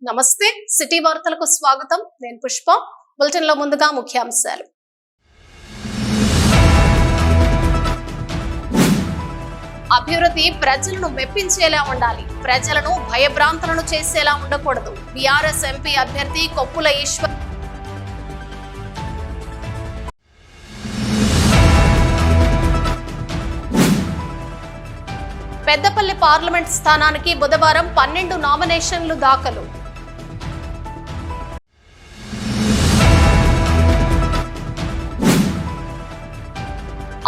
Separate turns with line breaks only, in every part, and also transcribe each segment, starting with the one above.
నమస్తే సిటీ వార్తలకు స్వాగతం నేను పుష్ప బులెటిన్ లో ముందుగా ముఖ్యాంశాలు అభివృద్ధి ప్రజలను మెప్పించేలా ఉండాలి ప్రజలను భయభ్రాంతులను చేసేలా ఉండకూడదు బీఆర్ఎస్ ఎంపీ అభ్యర్థి కొప్పుల ఈశ్వర్ పెద్దపల్లి పార్లమెంట్ స్థానానికి బుధవారం 12 నామినేషన్లు దాఖలు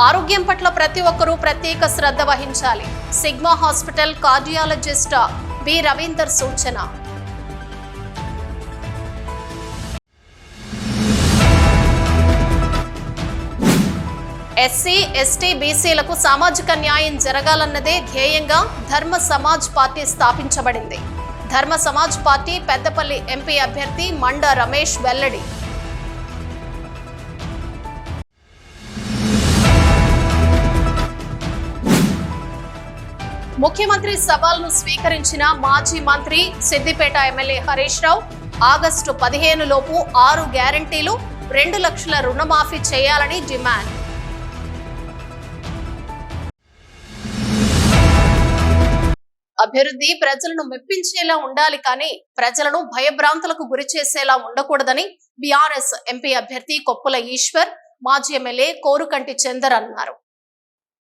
ఆరోగ్యం పట్ల ప్రతి ఒక్కరూ ప్రత్యేక శ్రద్ధ వహించాలి sigma hospital cardiologist B Ravinder సూచన ఎస్సీ ఎస్టీ బీసీలకు సామాజిక న్యాయం జరగాలన్నదే ధ్యేయంగా ధర్మ సమాజ్ పార్టీ స్థాపించబడింది ధర్మ సమాజ్ పార్టీ పెద్దపల్లి ఎంపీ అభ్యర్థి మండ రమేష్ వెల్లడి ముఖ్యమంత్రి సవాల్ను స్వీకరించిన మాజీ మంత్రి సిద్దిపేట ఎమ్మెల్యే హరీష్ రావు ఆగస్టు 15 లోపు 6 గ్యారంటీలు 2 లక్షల రుణమాఫీ చేయాలని డిమాండ్ అభివృద్ధి ప్రజలను మెప్పించేలా ఉండాలి కానీ ప్రజలను భయభ్రాంతులకు గురి చేసేలా ఉండకూడదని బీఆర్ఎస్ ఎంపీ అభ్యర్థి కొప్పుల ఈశ్వర్ మాజీ ఎమ్మెల్యే కోరుకంటి చందర్ అన్నారు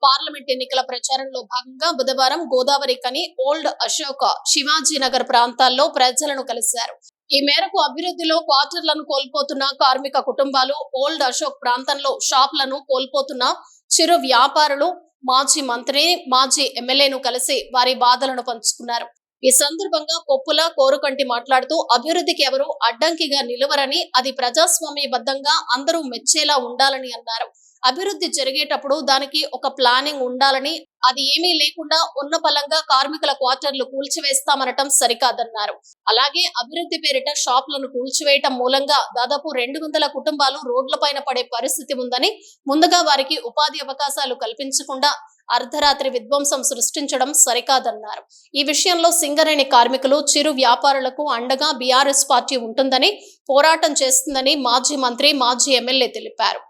పార్లమెంట్ ఎన్నికల ప్రచారంలో భాగంగా బుధవారం గోదావరి కని ఓల్డ్ అశోక శివాజీనగర్ ప్రాంతాల్లో ప్రజలను కలిశారు ఈ మేరకు అభివృద్ధిలో క్వార్టర్లను కోల్పోతున్న కార్మిక కుటుంబాలు ఓల్డ్ అశోక్ ప్రాంతంలో షాపులను కోల్పోతున్న చిరు వ్యాపారులు మాజీ మంత్రి మాజీ ఎమ్మెల్యేను కలిసి వారి బాధలను పంచుకున్నారు ఈ సందర్భంగా కొప్పుల కోరుకంటి మాట్లాడుతూ అభివృద్ధికి ఎవరు అడ్డంకిగా నిలవరని అది ప్రజాస్వామ్యబద్ధంగా అందరూ మెచ్చేలా ఉండాలని అన్నారు అభివృద్ధి జరిగేటప్పుడు దానికి ఒక ప్లానింగ్ ఉండాలని అది ఏమీ లేకుండా ఉన్న పలంగా కార్మికుల క్వార్టర్లు కూల్చివేస్తామనటం సరికాదన్నారు అలాగే అభివృద్ధి పేరిట షాపులను కూల్చివేయటం మూలంగా దాదాపు 200 కుటుంబాలు రోడ్లపైన పడే పరిస్థితి ఉందని ముందుగా వారికి ఉపాధి అవకాశాలు కల్పించకుండా అర్ధరాత్రి విధ్వంసం సృష్టించడం సరికాదన్నారు ఈ విషయంలో సింగరేణి కార్మికులు చిరు వ్యాపారులకు అండగా బీఆర్ఎస్ పార్టీ ఉంటుందని పోరాటం చేస్తుందని మాజీ మంత్రి మాజీ ఎమ్మెల్యే తెలిపారు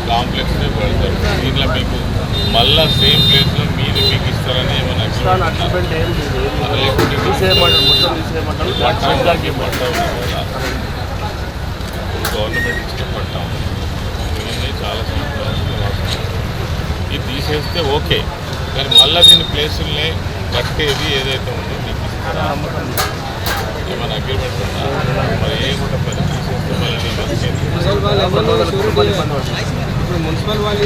కాంప్లెక్స్ పెడతారు దీంట్లో మీకు మళ్ళా సేమ్ ప్లేస్లో మీరు మీకు ఇస్తారని ఏమైనా గవర్నమెంట్ ఇచ్చిన పట్టా ఉంది చాలా సంవత్సరాలు ఇది తీసేస్తే ఓకే కానీ మళ్ళీ దీని ప్లేసుల్ని కట్టేది ఏదైతే ఉందో మీకు ఇస్తారా ఏమైనా అగ్రిమెంట్ ఉందా మరి ఏ కూడా పని తీసేస్తే మళ్ళీ
మున్సిపల్ వాళ్ళు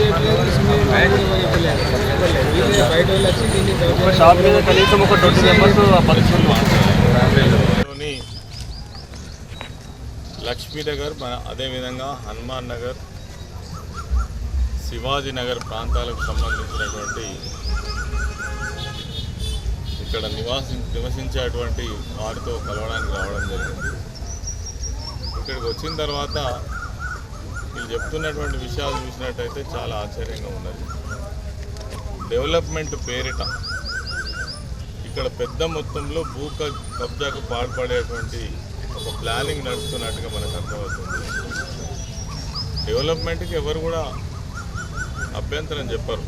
లక్ష్మీనగర్ అదేవిధంగా హనుమాన్ నగర్ శివాజీనగర్ ప్రాంతాలకు సంబంధించినటువంటి ఇక్కడ నివసించేటువంటి వారితో కలవడానికి రావడం జరిగింది ఇక్కడికి వచ్చిన తర్వాత వీళ్ళు చెప్తున్నటువంటి విషయాలు చూసినట్టయితే చాలా ఆశ్చర్యంగా ఉన్నది డెవలప్మెంట్ పేరిట ఇక్కడ పెద్ద మొత్తంలో భూ కబ్జాకు పాల్పడేటువంటి ఒక ప్లానింగ్ నడుస్తున్నట్టుగా మనకు అర్థమవుతుంది డెవలప్మెంట్కి ఎవరు కూడా అభ్యంతరం చెప్పరు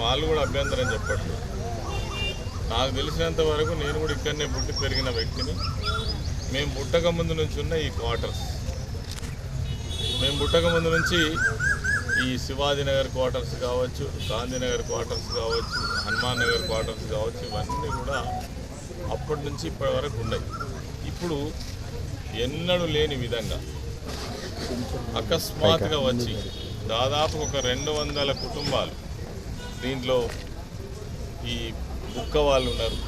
వాళ్ళు కూడా అభ్యంతరం చెప్పట్లేదు నాకు తెలిసినంత వరకు నేను కూడా ఇక్కడనే పుట్టి పెరిగిన వ్యక్తిని మేము పుట్టక ముందు నుంచి ఉన్న ఈ క్వార్టర్స్ మేము పుట్టక ముందు నుంచి ఈ శివాజీనగర్ క్వార్టర్స్ కావచ్చు గాంధీనగర్ క్వార్టర్స్ కావచ్చు హనుమాన్ నగర్ క్వార్టర్స్ కావచ్చు ఇవన్నీ కూడా అప్పటి నుంచి ఇప్పటి వరకు ఉన్నాయి ఇప్పుడు ఎన్నడూ లేని విధంగా అకస్మాత్తుగా వచ్చి దాదాపు ఒక 200 కుటుంబాలు దీంట్లో ఈ బుక్క వాళ్ళు ఉన్నారు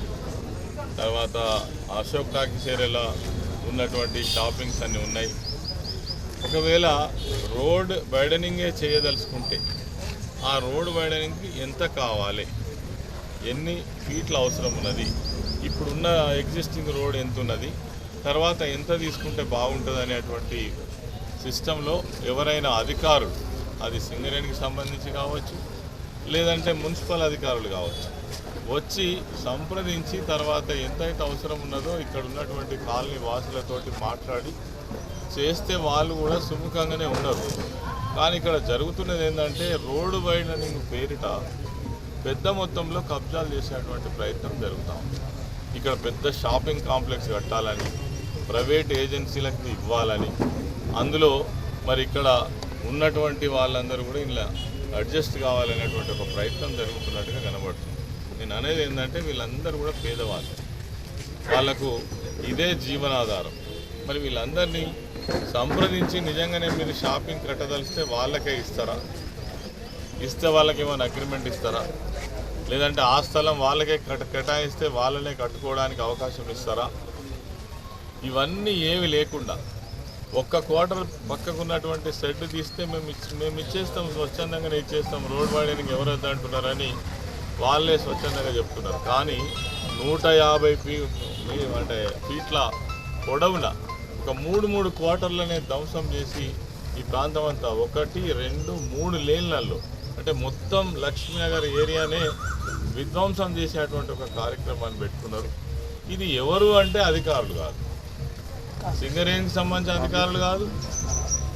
తర్వాత అశోక్ టాకీస్ ఏరియాలో ఉన్నటువంటి షాపింగ్స్ అన్నీ ఉన్నాయి ఒకవేళ రోడ్ వైడనింగే చేయదలుచుకుంటే ఆ రోడ్ వైడనింగ్కి ఎంత కావాలి ఎన్ని ఫీట్ల అవసరం ఉన్నది ఇప్పుడున్న ఎగ్జిస్టింగ్ రోడ్ ఎంత ఉన్నది తర్వాత ఎంత తీసుకుంటే బాగుంటుంది అనేటువంటి సిస్టంలో ఎవరైనా అధికారులు అది సింగరేణికి సంబంధించి కావచ్చు, లేదంటే మున్సిపల్ అధికారులు కావచ్చు, వచ్చి సంప్రదించి తర్వాత ఎంతైతే అవసరం ఉన్నదో ఇక్కడ ఉన్నటువంటి కాలనీ వాసులతోటి మాట్లాడి చేస్తే వాళ్ళు కూడా సుముఖంగానే ఉన్నారు. కానీ ఇక్కడ జరుగుతున్నది ఏంటంటే రోడ్డు వైడనింగ్ పేరిట పెద్ద మొత్తంలో కబ్జాలు చేసేటువంటి ప్రయత్నం జరుగుతూ ఉంది. ఇక్కడ పెద్ద షాపింగ్ కాంప్లెక్స్ కట్టాలని, ప్రైవేట్ ఏజెన్సీలకు ఇవ్వాలని, అందులో మరి ఇక్కడ ఉన్నటువంటి వాళ్ళందరూ కూడా ఇలా అడ్జస్ట్ కావాలనేటువంటి ఒక ప్రయత్నం జరుగుతున్నట్టుగా కనబడుతుంది. నేను అనేది ఏంటంటే వీళ్ళందరూ కూడా పేదవాళ్ళు, వాళ్లకు ఇదే జీవనాధారం. మరి వీళ్ళందరినీ సంప్రదించి నిజంగానే మీరు షాపింగ్ కట్టదలిస్తే వాళ్ళకే ఇస్తారా? ఇస్తే వాళ్ళకి ఏమైనా అగ్రిమెంట్ ఇస్తారా? లేదంటే ఆ స్థలం వాళ్ళకే కేటాయిస్తే వాళ్ళనే కట్టుకోవడానికి అవకాశం ఇస్తారా? ఇవన్నీ ఏమి లేకుండా ఒక్క క్వార్టర్ పక్కకున్నటువంటి షెడ్ తీస్తే మేము ఇచ్చేస్తాం, స్వచ్ఛందంగానే ఇచ్చేస్తాం, రోడ్ వైడనింగ్ ఎవరు వద్దంటున్నారని వాళ్ళే స్వచ్ఛందంగా చెప్తున్నారు. కానీ 150 ఫీట్ల పొడవున ఒక 3 క్వార్టర్లనే ధ్వంసం చేసి ఈ ప్రాంతం అంతా 1, 2, 3 లేన్లలో అంటే మొత్తం లక్ష్మీనగర్ ఏరియానే విధ్వంసం చేసేటువంటి ఒక కార్యక్రమాన్ని పెట్టుకున్నారు. ఇది ఎవరు అంటే అధికారులు కాదు, సింగరేణికి సంబంధించిన అధికారులు కాదు,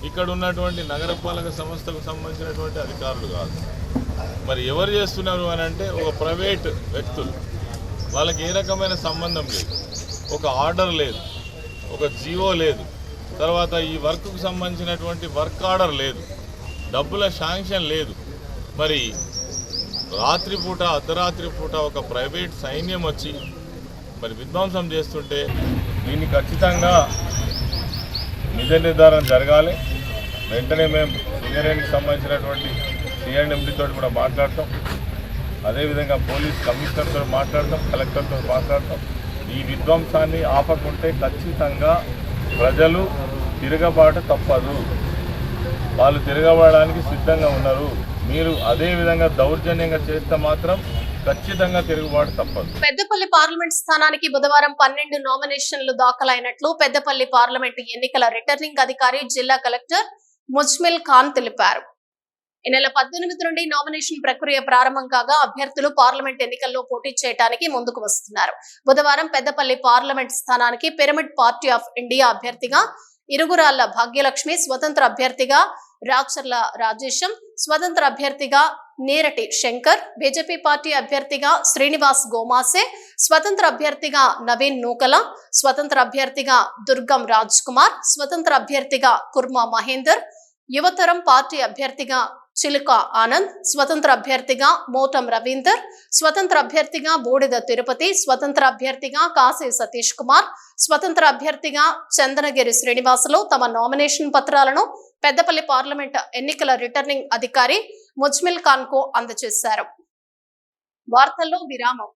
ఇక్కడ ఉన్నటువంటి నగరపాలక సంస్థకు సంబంధించినటువంటి అధికారులు కాదు. మరి ఎవరు చేస్తున్నారు అని అంటే ఒక ప్రైవేట్ వ్యక్తులు. వాళ్ళకి ఏ రకమైన సంబంధం లేదు, ఒక ఆర్డర్ లేదు, ఒక జీవో లేదు, తర్వాత ఈ వర్క్కు సంబంధించినటువంటి వర్క్ ఆర్డర్ లేదు, డబ్బుల శాంక్షన్ లేదు. మరి రాత్రిపూట అర్ధరాత్రి పూట ఒక ప్రైవేట్ సైన్యం వచ్చి మరి విధ్వంసం చేస్తుంటే దీన్ని ఖచ్చితంగా నిజ నిర్ధారణ జరగాలి. వెంటనే మేము సింగరేణికి సంబంధించినటువంటి సిఎండితో కూడా మాట్లాడతాం, అదేవిధంగా పోలీస్ కమిషనర్తో మాట్లాడతాం, కలెక్టర్తో మాట్లాడతాం. ఈ విధ్వంసాన్ని ఆపకుంటే ఖచ్చితంగా ప్రజలు తిరగబాటు తప్పదు, వాళ్ళు తిరగబడడానికి సిద్ధంగా ఉన్నారు. మీరు అదే విధంగా దౌర్జన్యంగా చేస్తే మాత్రం ఖచ్చితంగా తిరుగుబాటు తప్పదు.
పెద్దపల్లి పార్లమెంట్ స్థానానికి బుధవారం 12 నామినేషన్లు దాఖలైనట్లు పెద్దపల్లి పార్లమెంటు ఎన్నికల రిటర్నింగ్ అధికారి జిల్లా కలెక్టర్ ముజ్మిల్ ఖాన్ తెలిపారు. ఈ నెల 18 నుండి నామినేషన్ ప్రక్రియ ప్రారంభం కాగా అభ్యర్థులు పార్లమెంట్ ఎన్నికల్లో పోటీ చేయడానికి ముందుకు వస్తున్నారు. బుధవారం పెద్దపల్లి పార్లమెంట్ స్థానానికి పిరమిడ్ పార్టీ ఆఫ్ ఇండియా అభ్యర్థిగా ఇరుగురాళ్ల భాగ్యలక్ష్మి, స్వతంత్ర అభ్యర్థిగా రాచర్ల రాజేశం, స్వతంత్ర అభ్యర్థిగా నేరటి శంకర్, బీజేపీ పార్టీ అభ్యర్థిగా శ్రీనివాస్ గోమాసే, స్వతంత్ర అభ్యర్థిగా నవీన్ నూకల, స్వతంత్ర అభ్యర్థిగా దుర్గం రాజ్ కుమార్, స్వతంత్ర అభ్యర్థిగా కుర్మా మహేందర్, యువతరం పార్టీ అభ్యర్థిగా చిలుక ఆనంద్, స్వతంత్ర అభ్యర్థిగా మోటం రవీందర్, స్వతంత్ర అభ్యర్థిగా బూడిద తిరుపతి, స్వతంత్ర అభ్యర్థిగా కాశీ సతీష్ కుమార్, స్వతంత్ర అభ్యర్థిగా చందనగిరి శ్రీనివాసులు తమ నామినేషన్ పత్రాలను పెద్దపల్లి పార్లమెంట్ ఎన్నికల రిటర్నింగ్ అధికారి ముజ్మిల్ ఖాన్ కు అందజేశారు. వార్తల్లో విరామం.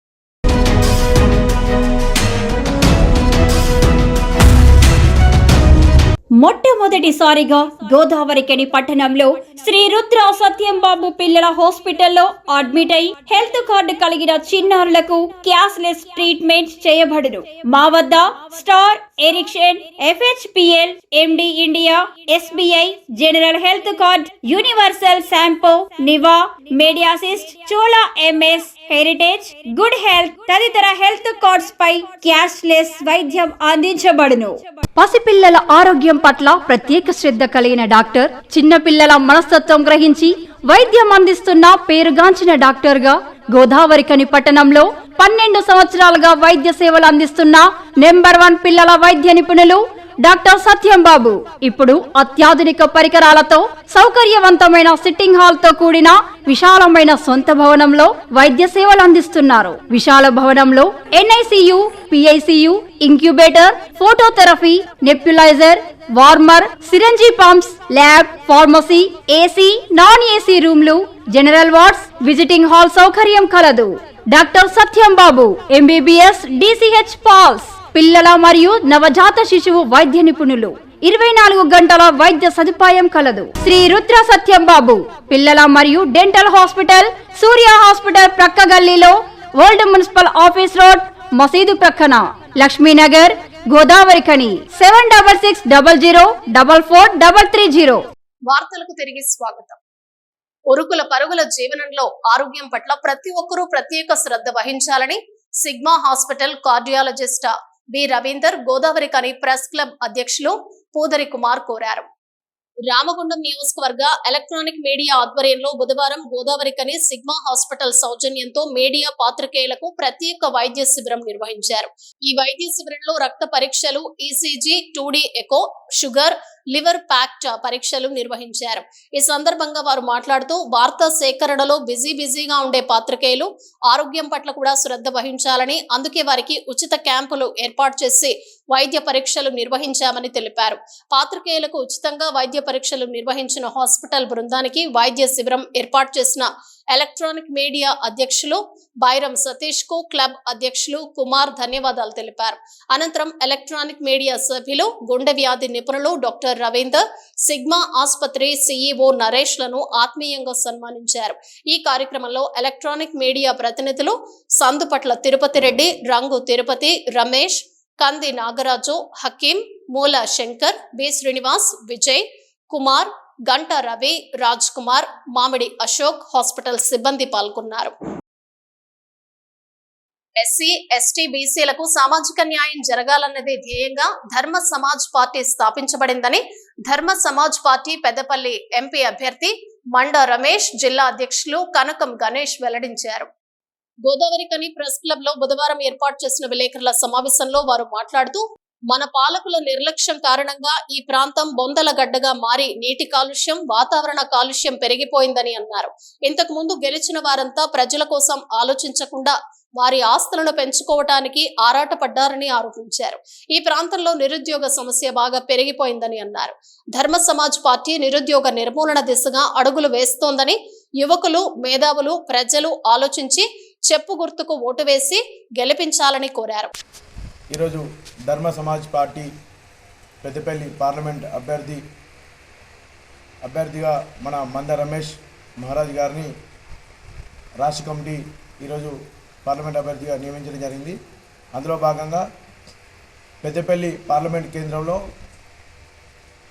మొట్టమొదటిసారిగా గోదావరికని పట్టణంలో శ్రీ రుద్ర సత్యంబాబు పిల్లల హాస్పిటల్లో అడ్మిట్ అయి హెల్త్ కార్డు కలిగిన చిన్నారులకు క్యాష్లెస్ ట్రీట్మెంట్ చేయబడును. మా వద్ద స్టార్, ఎరిక్షన్, FHPL, MD India, SBI, general health card, universal sompo, niva, medi assist, Chola MS, heritage, good health తదితర హెల్త్ కార్డ్స్ పై క్యాష్లెస్ వైద్యం అందించబడును. పసిపిల్లల ఆరోగ్యం పట్ల ప్రత్యేక శ్రద్ధ కలిగిన డాక్టర్, చిన్న పిల్లల మనస్తత్వం గ్రహించి వైద్యం అందిస్తున్న పేరుగాంచిన డాక్టర్ గా గోదావరికని పట్టణంలో 12 సంవత్సరాలుగా వైద్య సేవలు అందిస్తున్న నంబర్ 1 పిల్లల వైద్య నిపుణులు డాక్టర్ సత్యంబాబు ఇప్పుడు అత్యాధునిక పరికరాలతో సౌకర్యవంతమైన సిట్టింగ్ హాల్ తో కూడిన విశాలమైన సొంత భవనంలో వైద్య సేవలు అందిస్తున్నారు. విశాల భవనంలో NICU, PICU, incubator, phototherapy, nebulizer, warmer, syringe pumps, lab, pharmacy, AC, non AC రూమ్లు, జనరల్ వార్డ్స్, విజిటింగ్ హాల్ సౌకర్యం కలదు. Doctor Satyambabu MBBS, DCH PALS, పిల్లల మరియు నవజాత శిశువు వైద్య నిపుణులు, 24 గంటల వైద్య సదుపాయం కలదు. శ్రీ రుద్ర సత్యంబాబు పిల్లల మరియు డెంటల్ హాస్పిటల్, సూర్య హాస్పిటల్ ప్రక్క గల్లీలో, ఓల్డ్ మున్సిపల్ ఆఫీస్ రోడ్, మసీదు ప్రక్కన, లక్ష్మీనగర్, గోదావరికని. 7660044330.
వార్తలకు తిరిగి స్వాగతం. ఉరుకుల పరుగుల జీవనంలో ఆరోగ్యం పట్ల ప్రతి ఒక్కరూ ప్రత్యేక శ్రద్ధ వహించాలని Sigma hospital cardiologist B Ravinder Godavarikhani press club అధ్యక్షులు పూదరి కుమార్ కోరారు. రామగుండం నియోజకవర్గ ఎలక్ట్రానిక్ మీడియా ఆధ్వర్యంలో బుధవారం గోదావరి కని సిగ్మా హాస్పిటల్ సౌజన్యంతో మీడియా పాత్రికేయులకు ప్రత్యేక వైద్య శిబిరం నిర్వహించారు. ఈ వైద్య శిబిరంలో రక్త పరీక్షలు, ECG, 2D echo, sugar, liver ప్యాక్ట్ పరీక్షలు నిర్వహించారు. ఈ సందర్భంగా వారు మాట్లాడుతూ వార్తా సేకరణలో బిజీగా ఉండే పాత్రికేయులు ఆరోగ్యం పట్ల కూడా శ్రద్ధ వహించాలని, అందుకే వారికి ఉచిత క్యాంపులు ఏర్పాటు చేసి వైద్య పరీక్షలు నిర్వహించామని తెలిపారు. పాత్రికేయులకు ఉచితంగా వైద్య పరీక్షలు నిర్వహించిన హాస్పిటల్ బృందానికి వైద్య శిబిరం ఏర్పాటు చేసిన ఎలక్ట్రానిక్ మీడియా అధ్యక్షులు బైరం సతీష్ కు క్లబ్ అధ్యక్షులు కుమార్ ధన్యవాదాలు తెలిపారు. అనంతరం ఎలక్ట్రానిక్ మీడియా సభ్యులు, గుండె వ్యాధి నిపుణులు డాక్టర్ రవీందర్, సిగ్మా ఆసుపత్రి CEO నరేష్ లను ఆత్మీయంగా సన్మానించారు. ఈ కార్యక్రమంలో ఎలక్ట్రానిక్ మీడియా ప్రతినిధులు సందుపట్ల తిరుపతి రెడ్డి, రంగు తిరుపతి, రమేష్, కంది నాగరాజు, హకీం, మూల శంకర్, బి శ్రీనివాస్, విజయ్ కుమార్, గంట రవి, రాజ్ కుమార్, మామిడి అశోక్, హాస్పిటల్ సిబ్బంది పాల్గొన్నారు. ఎస్సీ, ఎస్టీ, బీసీలకు సామాజిక న్యాయం జరగాలన్నదే ధ్యేయంగా ధర్మ సమాజ్ పార్టీ స్థాపించబడిందని ధర్మ సమాజ్ పార్టీ పెద్దపల్లి ఎంపీ అభ్యర్థి మండ రమేష్, జిల్లా అధ్యక్షులు కనకం గణేష్ వెల్లడించారు. గోదావరి కని ప్రెస్ క్లబ్ లో బుధవారం ఏర్పాటు చేసిన విలేకరుల సమావేశంలో వారు మాట్లాడుతూ, మన పాలకుల నిర్లక్ష్యం కారణంగా ఈ ప్రాంతం బొందల గడ్డగా మారి నీటి కాలుష్యం, వాతావరణ కాలుష్యం పెరిగిపోయిందని అన్నారు. ఇంతకు ముందు గెలిచిన వారంతా ప్రజల కోసం ఆలోచించకుండా వారి ఆస్తులను పెంచుకోవటానికి ఆరాటపడ్డారని ఆరోపించారు. ఈ ప్రాంతంలో నిరుద్యోగ సమస్య బాగా పెరిగిపోయిందని అన్నారు. ధర్మ సమాజ్ పార్టీ నిరుద్యోగ నిర్మూలన దిశగా అడుగులు వేస్తోందని, యువకులు, మేధావులు, ప్రజలు ఆలోచించి చెప్పు గుర్తుకు ఓటు వేసి గెలిపించాలని కోరారు.
ఈరోజు ధర్మ సమాజ్ పార్టీ పెద్దపల్లి పార్లమెంట్ అభ్యర్థిగా మన మంద రమేష్ మహారాజ్ గారిని రాష్ట్ర కమిటీ ఈరోజు పార్లమెంట్ అభ్యర్థిగా నియమించడం జరిగింది. అందులో భాగంగా పెద్దపల్లి పార్లమెంట్ కేంద్రంలో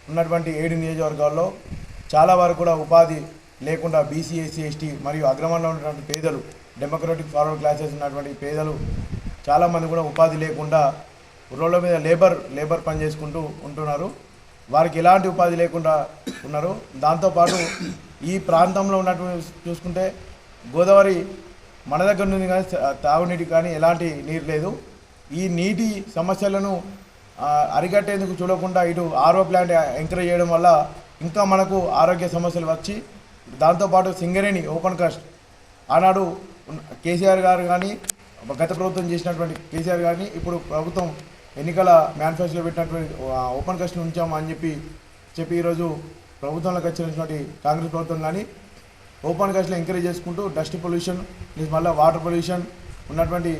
ఉన్నటువంటి 7 నియోజకవర్గాల్లో చాలా వరకు కూడా ఉపాధి లేకుండా బీసీ, ఎస్సీ, ఎస్టీ మరియు అగ్రవర్ణంలో ఉన్నటువంటి పేదలు, డెమోక్రటిక్ ఫార్వర్డ్ క్లాసెస్ ఉన్నటువంటి పేదలు చాలామంది కూడా ఉపాధి లేకుండా రోడ్ల మీద లేబర్ పని చేసుకుంటూ ఉంటున్నారు. వారికి ఎలాంటి ఉపాధి లేకుండా ఉన్నారు. దాంతోపాటు ఈ ప్రాంతంలో ఉన్నటువంటి చూసుకుంటే గోదావరి మన దగ్గర నుండి కానీ తాగునీటి కానీ ఎలాంటి నీరు లేదు. ఈ నీటి సమస్యలను అరికట్టేందుకు చూడకుండా ఇటు RO ప్లాంట్ ఎంకరేజ్ చేయడం వల్ల ఇంకా మనకు ఆరోగ్య సమస్యలు వచ్చి, దాంతోపాటు సింగరేణి ఓపెన్ కాస్ట్ ఆనాడు కేసీఆర్ గారు కానీ గత ప్రభుత్వం చేసినటువంటి కేసీఆర్ గారిని ఇప్పుడు ప్రభుత్వం ఎన్నికల మేనిఫెస్టోలో పెట్టినటువంటి ఓపెన్ కాస్ట్ ఉంచాము అని చెప్పి ఈరోజు ప్రభుత్వంలోకి వచ్చినటువంటి కాంగ్రెస్ ప్రభుత్వం కానీ ఓపెన్ కాస్ట్లో ఎంకరేజ్ చేసుకుంటూ డస్ట్ పొల్యూషన్, మళ్ళీ వాటర్ పొల్యూషన్ ఉన్నటువంటి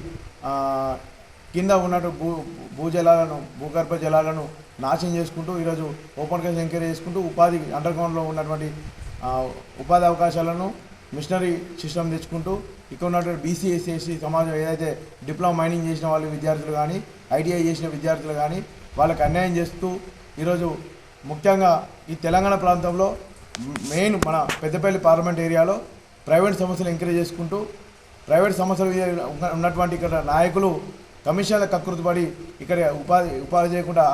కింద ఉన్నటువంటి భూగర్భ జలాలను నాశనం చేసుకుంటూ ఈరోజు ఓపెన్ కాస్ట్ ఎంకరేజ్ చేసుకుంటూ ఉపాధి అండర్గ్రౌండ్లో ఉన్నటువంటి ఉపాధి అవకాశాలను మిషనరీ సిస్టమ్ తెచ్చుకుంటూ ఇక్కడ ఉన్నటువంటి బీసీ, ఎస్సీ, ఎస్టీ సమాజం ఏదైతే డిప్లొమా మైనింగ్ చేసిన వాళ్ళు విద్యార్థులు కానీ, ITI చేసిన విద్యార్థులు కానీ వాళ్ళకి అన్యాయం చేస్తూ ఈరోజు ముఖ్యంగా ఈ తెలంగాణ ప్రాంతంలో మెయిన్ మన పెద్దపల్లి పార్లమెంట్ ఏరియాలో ప్రైవేట్ సమస్యలు ఎంకరేజ్ చేసుకుంటూ ప్రైవేట్ సమస్యలు ఉన్నటువంటి ఇక్కడ నాయకులు కమిషన్ల కకృతిపడి ఇక్కడ ఉపాధి చేయకుండా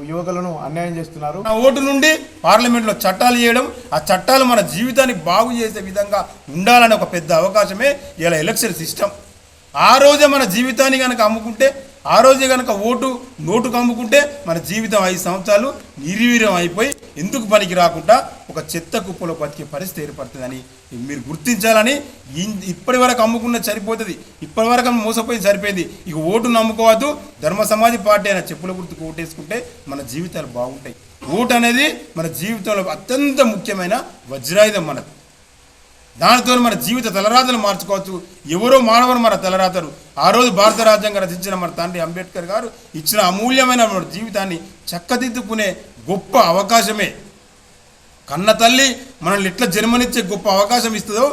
యువకులను అన్యాయం చేస్తున్నారు.
ఓటు నుండి పార్లమెంట్లో చట్టాలు చేయడం, ఆ చట్టాలు మన జీవితాన్ని బాగు చేసే విధంగా ఉండాలనే ఒక పెద్ద అవకాశమే ఇలా ఎలక్షన్ సిస్టమ్. ఆ రోజే మన జీవితాన్ని కనుక అమ్ముకుంటే, ఆ రోజే కనుక నోటుకు అమ్ముకుంటే మన జీవితం 5 సంవత్సరాలు నిర్వీర్యం అయిపోయి ఎందుకు పనికి రాకుండా ఒక చెత్త కుప్పలో బతికే పరిస్థితి ఏర్పడుతుందని మీరు గుర్తించాలని. ఇప్పటి వరకు అమ్ముకున్న సరిపోతుంది, ఇప్పటి వరకు మోసపోయింది సరిపోయింది. ఇక ఓటు నమ్ముకోవద్దు. ధర్మ సమాజ్ పార్టీ అయిన చెప్పుల గుర్తుకు ఓటేసుకుంటే మన జీవితాలు బాగుంటాయి. ఓటు అనేది మన జీవితంలో అత్యంత ముఖ్యమైన వజ్రాయుధం మనకు. దానితో మన జీవిత తలరాతలు మార్చుకోవచ్చు. ఎవరో మానవుడు మన తలరాతరు. ఆ రోజు భారత రాజ్యాంగం రచించిన మన తండ్రి అంబేద్కర్ గారు ఇచ్చిన అమూల్యమైన మన జీవితాన్ని చక్కదిద్దుకునే గొప్ప అవకాశమే. కన్న తల్లి మనల్ని ఎట్లా జన్మనిచ్చే గొప్ప అవకాశం ఇస్తుందో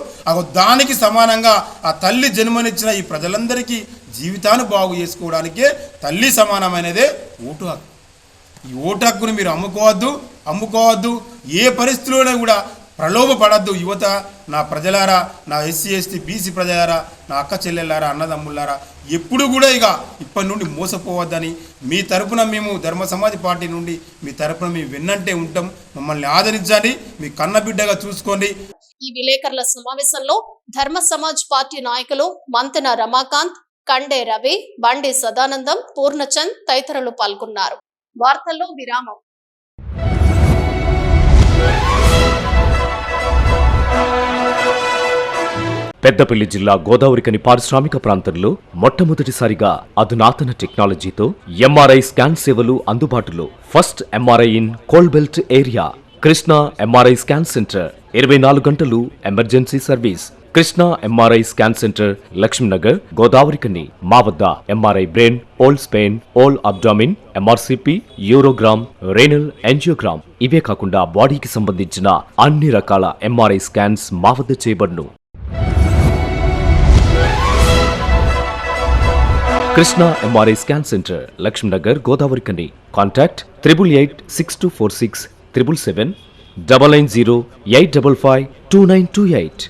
దానికి సమానంగా ఆ తల్లి జన్మనిచ్చిన ఈ ప్రజలందరికీ జీవితాన్ని బాగు చేసుకోవడానికే తల్లి సమానమైనదే ఓటు హక్కు. ఈ ఓటు హక్కుని మీరు అమ్ముకోవద్దు. ఏ పరిస్థితిలోనే కూడా ప్రలోభపడద్దు యువత, నా ప్రజలారా, నా ఎస్సీ ఎస్టీ బీసీ ప్రజలారా, నా అక్క చెల్లెళ్ళారా, అన్నదమ్ములారా, ఎప్పుడు కూడా ఇప్పటి నుండి మోసపోవద్దని మీ తరపున మేము ధర్మ సమాజ్ పార్టీ నుండి మీ తరపున మేము వెన్నంటే ఉంటాం. మమ్మల్ని ఆదరించండి, మీ కన్నబిడ్డగా చూసుకోండి.
ఈ విలేకరుల సమావేశంలో ధర్మ సమాజ్ పార్టీ నాయకులు మంతెన రమాకాంత్, కండే రవి, బండి సదానందం, పూర్ణచంద్ తదితరులు పాల్గొన్నారు. వార్తల్లో విరామం.
పెద్దపల్లి జిల్లా గోదావరికని పారిశ్రామిక ప్రాంతంలో మొట్టమొదటిసారిగా అధునాతన టెక్నాలజీతో ఎంఆర్ఐ స్కాన్ సేవలు అందుబాటులో. First MRI in coal belt area. Krishna MRI scan centre 24 గంటలు emergency service. Krishna MRI scan centre, Lakshminagar, Godavarikhani. మా వద్ద MRI brain, whole spine, whole abdomen, MRCP, urogram, renal angiogram, ఇవే కాకుండా బాడీకి సంబంధించిన అన్ని రకాల ఎంఆర్ఐ స్కాన్స్ మా వద్ద చేయబడును. Krishna MRI scan centre, Lakshminagar, Godavarikhani. Contact 888646 777 990-855-2928.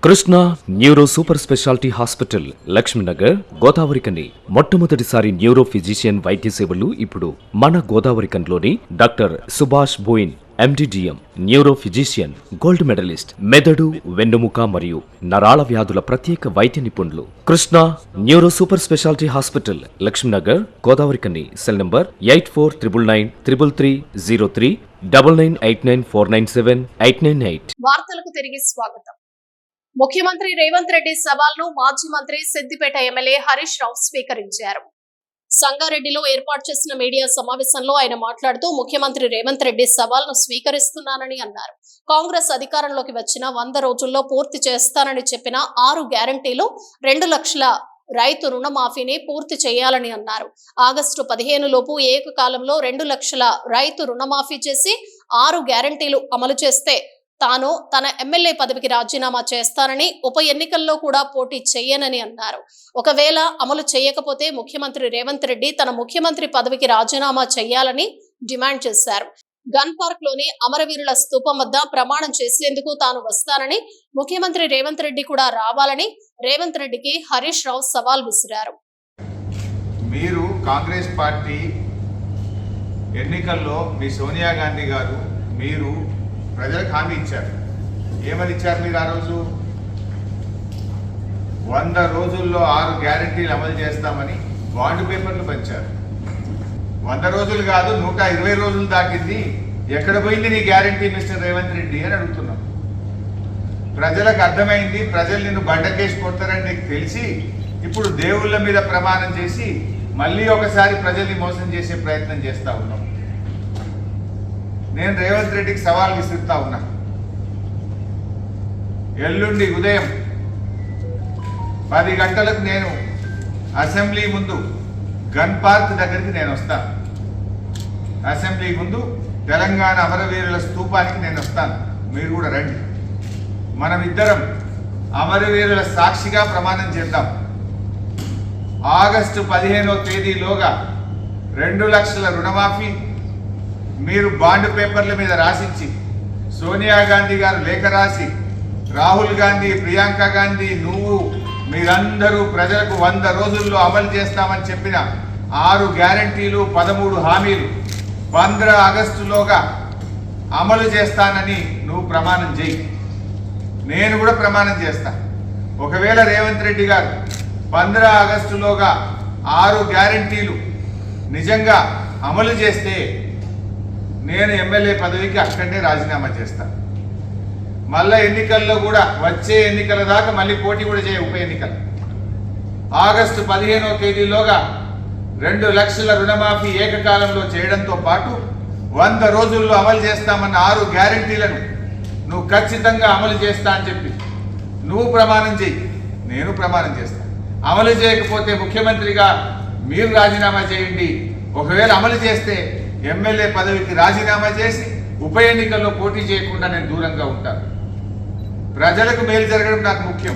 Krishna neuro super speciality hospital, Lakshminagar, Godavarikhani. మొట్టమొదటిసారి న్యూరో ఫిజిషియన్ వైద్య సేవలు ఇప్పుడు మన గోదావరికన్లోని doctor Subhash Boyin, MD DM, neuro physician, gold medalist, మెదడు, వెన్నుముక మరియు నరాల వ్యాధుల ప్రత్యేక వైద్య నిపుణులు. Krishna neuro super speciality hospital, Lakshminagar, Godavarikhani. Cell number 84993303 9989497898.
వార్తలకు తిరిగి స్వాగతం. ముఖ్యమంత్రి రేవంత్ రెడ్డి సవాల్ను మాజీ మంత్రి సిద్దిపేట ఎమ్మెల్యే హరీష్ రావు స్వీకరించారు. సంగారెడ్డిలో ఏర్పాటు చేసిన మీడియా సమావేశంలో ఆయన మాట్లాడుతూ ముఖ్యమంత్రి రేవంత్ రెడ్డి సవాల్ను స్వీకరిస్తున్నానని అన్నారు. కాంగ్రెస్ అధికారంలోకి వచ్చిన 100 రోజుల్లో పూర్తి చేస్తానని చెప్పిన 6 గ్యారంటీలు 2 లక్షల రైతు రుణమాఫీని పూర్తి చేయాలని అన్నారు. ఆగస్టు 15 లోపు ఏకకాలంలో 2 లక్షల రైతు రుణమాఫీ చేసి 6 గ్యారంటీలు అమలు చేస్తే తాను తన ఎమ్మెల్యే పదవికి రాజీనామా చేస్తానని, ఉప ఎన్నికల్లో కూడా పోటీ చేయనని అన్నారు. ఒకవేళ అమలు చేయకపోతే ముఖ్యమంత్రి రేవంత్ రెడ్డి తన ముఖ్యమంత్రి పదవికి రాజీనామా చేయాలని డిమాండ్ చేశారు. గన్ పార్క్ లోని అమరవీరుల స్తూపం వద్ద ప్రమాణం చేసేందుకు తాను వస్తానని, ముఖ్యమంత్రి రేవంత్ రెడ్డి కూడా రావాలని రేవంత్ రెడ్డికి హరీష్ రావు సవాల్ విసిరారు.
మీరు కాంగ్రెస్ పార్టీ ఎన్నికల్లో మీ సోనియా గాంధీ గారు మీరు ప్రజలకు హామీ ఇచ్చారు. ఏమని ఇచ్చారు మీరు ఆ రోజు? 100 రోజుల్లో 6 గ్యారంటీలు అమలు చేస్తామని బాండ్ పేపర్లు పంచారు. 100 రోజులు కాదు, 120 రోజులు దాటింది. ఎక్కడ పోయింది నీ గ్యారంటీ మిస్టర్ రేవంత్ రెడ్డి అని అడుగుతున్నాం. ప్రజలకు అర్థమైంది, ప్రజలు నిన్ను బండకేసి కొడతారని నీకు తెలిసి ఇప్పుడు దేవుళ్ళ మీద ప్రమాణం చేసి మళ్ళీ ఒకసారి ప్రజల్ని మోసం చేసే ప్రయత్నం చేస్తూ ఉన్నాం. నేను రేవంత్ రెడ్డికి సవాల్ విసురుతా ఉన్నా. ఎల్లుండి ఉదయం 10 గంటలకు నేను అసెంబ్లీ ముందు గన్ పార్క్ దగ్గరికి నేను వస్తాను. అసెంబ్లీ ముందు తెలంగాణ అమరవీరుల స్తూపానికి నేను వస్తాను. మీరు కూడా రండి. మనం ఇద్దరం అమరవీరుల సాక్షిగా ప్రమాణం చేద్దాం. ఆగస్టు 15వ తేదీలోగా 2 లక్షల రుణమాఫీ మీరు బాండ్ పేపర్ల మీద రాసిచ్చి, సోనియా గాంధీ గారు లేఖ రాసి, రాహుల్ గాంధీ, ప్రియాంక గాంధీ, నువ్వు మీరందరూ ప్రజలకు 100 రోజుల్లో అమలు చేస్తామని చెప్పిన 6 గ్యారంటీలు, 13 హామీలు 15 ఆగస్టులోగా అమలు చేస్తానని నువ్వు ప్రమాణం చేయి. నేను కూడా ప్రమాణం చేస్తా. ఒకవేళ రేవంత్ రెడ్డి గారు 15 ఆగస్టులోగా 6 గ్యారంటీలు నిజంగా అమలు చేస్తే నేను ఎమ్మెల్యే పదవికి అక్కడనే రాజీనామా చేస్తాను. మళ్ళీ ఎన్నికల్లో కూడా వచ్చే ఎన్నికల దాకా మళ్ళీ పోటీ కూడా చేయ ఉప ఎన్నికలు. ఆగస్టు 15వ తేదీలోగా 2 లక్షల రుణమాఫీ ఏకకాలంలో చేయడంతో పాటు 100 రోజుల్లో అమలు చేస్తామన్న 6 గ్యారంటీలను నువ్వు ఖచ్చితంగా అమలు చేస్తా అని చెప్పి నువ్వు ప్రమాణం చేయి, నేను ప్రమాణం చేస్తా. అమలు చేయకపోతే ముఖ్యమంత్రిగా మీరు రాజీనామా చేయండి. ఒకవేళ అమలు చేస్తే ఎమ్మెల్యే పదవికి రాజీనామా చేసి ఉప ఎన్నికల్లో పోటీ చేయకుండా నేను దూరంగా ఉంటాను. ప్రజలకు మేలు జరగడం నాకు ముఖ్యం.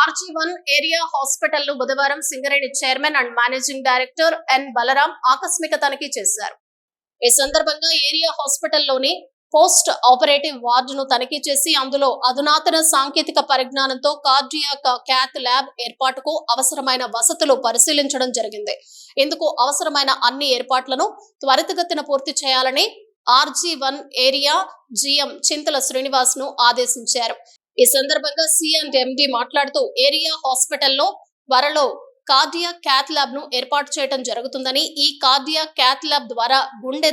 RG1 ఏరియా హాస్పిటల్ ను బుధవారం Singareni chairman and managing director N Balram ఆకస్మిక తనిఖీ చేశారు. ఈ సందర్భంగా ఏరియా హాస్పిటల్లోని పోస్ట్ ఆపరేటివ్ వార్డును తనిఖీ చేసి అందులో అధునాతన సాంకేతిక పరిజ్ఞానంతో కార్డియాక్ క్యాత్ ల్యాబ్ ఏర్పాటుకు అవసరమైన వసతులు పరిశీలించడం జరిగింది. ఇందుకు అవసరమైన అన్ని ఏర్పాట్లను త్వరితగతిన పూర్తి చేయాలని RG1 area GM Chintala Srinivas ను ఆదేశించారు. ఈ సందర్భంగా C&MD మాట్లాడుతూ ఏరియా హాస్పిటల్లో త్వరలో కార్డియాక్ క్యాత్ ల్యాబ్ ను ఏర్పాటు చేయడం జరుగుతుందని, ఈ కార్డియాక్ క్యాత్ ల్యాబ్ ద్వారా గుండె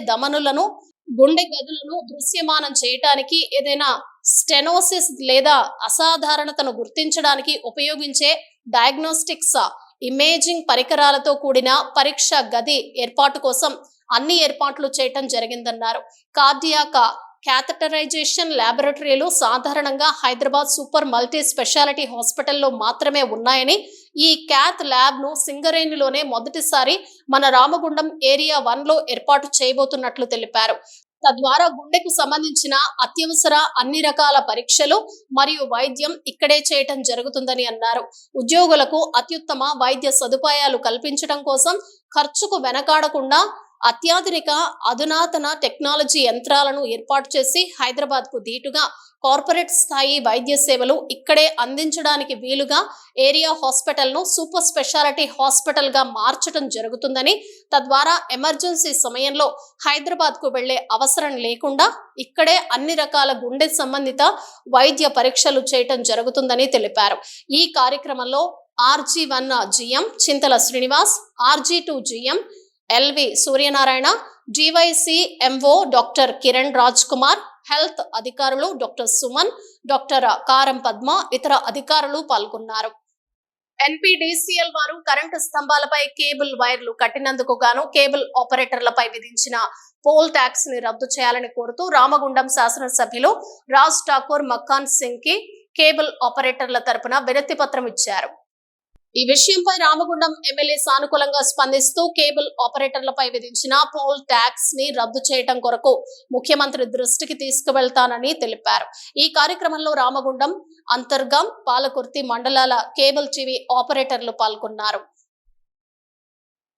గదులను దృశ్యమానం చేయడానికి, ఏదైనా స్టెనోసిస్ లేదా అసాధారణతను గుర్తించడానికి ఉపయోగించే డయాగ్నోస్టిక్స్ ఇమేజింగ్ పరికరాలతో కూడిన పరీక్ష గది ఏర్పాటు కోసం అన్ని ఏర్పాట్లు చేయటం జరిగిందన్నారు. కార్డియాక్ క్యాథటరైజేషన్ ల్యాబొరేటరీలు సాధారణంగా హైదరాబాద్ సూపర్ మల్టీ స్పెషాలిటీ హాస్పిటల్లో మాత్రమే ఉన్నాయని, ఈ క్యాత్ ల్యాబ్ ను సింగరేణిలోనే మొదటిసారి మన రామగుండం ఏరియా 1లో ఏర్పాటు చేయబోతున్నట్లు తెలిపారు. తద్వారా గుండెకు సంబంధించిన అత్యవసర అన్ని రకాల పరీక్షలు మరియు వైద్యం ఇక్కడే చేయటం జరుగుతుందని అన్నారు. ఉద్యోగులకు అత్యుత్తమ వైద్య సదుపాయాలు కల్పించడం కోసం ఖర్చుకు వెనకాడకుండా అత్యాధునిక అధునాతన టెక్నాలజీ యంత్రాలను ఏర్పాటు చేసి హైదరాబాద్ కు దీటుగా కార్పొరేట్ స్థాయి వైద్య సేవలు ఇక్కడే అందించడానికి వీలుగా ఏరియా హాస్పిటల్ ను సూపర్ స్పెషాలిటీ హాస్పిటల్ గా మార్చడం జరుగుతుందని, తద్వారా ఎమర్జెన్సీ సమయంలో హైదరాబాద్ కు వెళ్లే అవసరం లేకుండా ఇక్కడే అన్ని రకాల గుండె సంబంధిత వైద్య పరీక్షలు చేయటం జరుగుతుందని తెలిపారు. ఈ కార్యక్రమంలో RG1 GM Chintala Srinivas, RG2 GM LV Suryanarayana, GYC MO doctor Kiran Raj Kumar, health అధికారులు డాక్టర్ సుమన్, డాక్టర్ కారం పద్మ, ఇతర అధికారులు పాల్గొన్నారు. NPDCL వారు కరెంటు స్తంభాలపై కేబుల్ వైర్లు కట్టినందుకు గాను కేబుల్ ఆపరేటర్లపై విధించిన పోల్ ట్యాక్స్ ని రద్దు చేయాలని కోరుతూ రామగుండం శాసనసభ్యులు రాజ్ ఠాకూర్ మక్కాన్ సింగ్ కి కేబుల్ ఆపరేటర్ల తరపున వినతి పత్రం ఇచ్చారు. ఈ విషయంపై రామగుండం ఎమ్మెల్యే సానుకూలంగా స్పందిస్తూ కేబుల్ ఆపరేటర్లపై విధించిన పోల్ ట్యాక్స్ ని రద్దు చేయడం కొరకు ముఖ్యమంత్రి దృష్టికి తీసుకువెళ్తానని తెలిపారు. ఈ కార్యక్రమంలో రామగుండం, అంతర్గం, పాలకుర్తి మండలాల కేబుల్ టీవీ ఆపరేటర్లు పాల్గొన్నారు.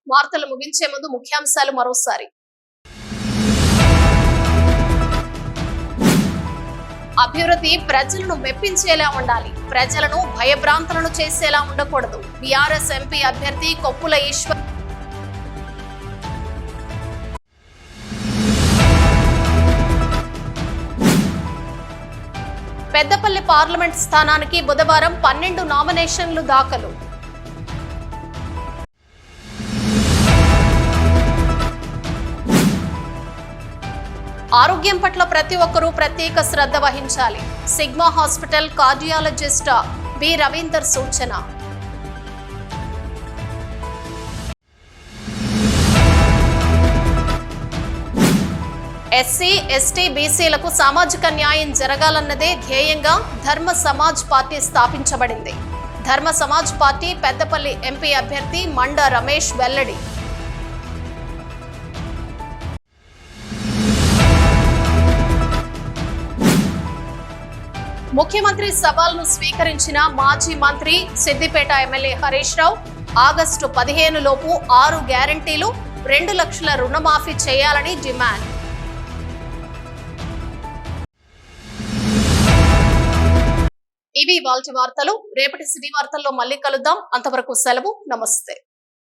వార్తలు ముగించే ముందు ముఖ్యాంశాలు మరోసారి. అభివృద్ధి ప్రజలను మెప్పించేలా ఉండాలి, ప్రజలను భయభ్రాంతులను చేసేలా ఉండకూడదు. బీఆర్ఎస్ ఎంపీ అభ్యర్థి కొప్పుల ఈశ్వర్. పెద్దపల్లి పార్లమెంట్ స్థానానికి బుధవారం 12 నామినేషన్లు దాఖలు. ఆరోగ్యం పట్ల ప్రతి ఒక్కరూ ప్రత్యేక శ్రద్ధ వహించాలి. Sigma hospital cardiologist B Ravinder సూచన. ఎస్సీ, ఎస్టీ, బీసీలకు సామాజిక న్యాయం జరగాలన్నదే ధ్యేయంగా ధర్మ సమాజ్ పార్టీ స్థాపించబడింది. ధర్మ సమాజ్ పార్టీ పెద్దపల్లి ఎంపీ అభ్యర్థి మండ రమేష్ వెల్లడి. ముఖ్యమంత్రి సవాల్ను స్వీకరించిన మాజీ మంత్రి సిద్దిపేట ఎమ్మెల్యే హరీష్ రావు ఆగస్టు 15 లోపు 6 గ్యారంటీలు, 2 లక్షల రుణమాఫీ చేయాలని డిమాండ్. ఇవి ఇవాల్టి వార్తలు. రేపటి సిటీ వార్తల్లో మళ్ళీ కలుద్దాం. అంతవరకు సెలవు. నమస్తే.